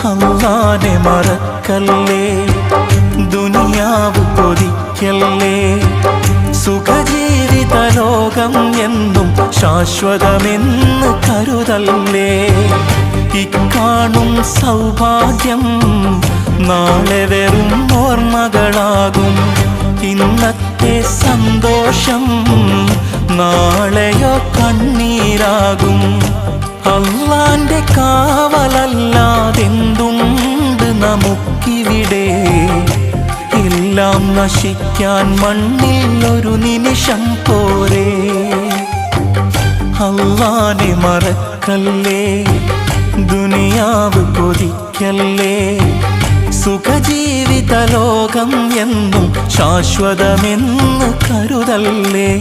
അല്ലാനെ മറക്കല്ലേ, ദുനിയാവ് കൊതിക്കല്ലേ. സുഖജീവിത ലോകം എന്നും ശാശ്വതമെന്ന് കരുതല്ലേ. ഇക്കാണും സൗഭാഗ്യം നാളെ വെറും ഓർമ്മകളാകും. ഇന്നത്തെ സന്തോഷം നാളെയോ കണ്ണീരാകും. അല്ലാന്റെ കാവലല്ലാതെന്തുണ്ട് നമുക്കിവിടെ. എല്ലാം നശിക്കാൻ മണ്ണിൽ ഒരു നിമിഷം പോരെ. അല്ലാനെ മറക്കല്ലേ, ദുനിയാവ് കൊതിക്കല്ലേ. സുഖജീവിത ലോകം എന്നും ശാശ്വതമെന്ന് കരുതല്ലേ.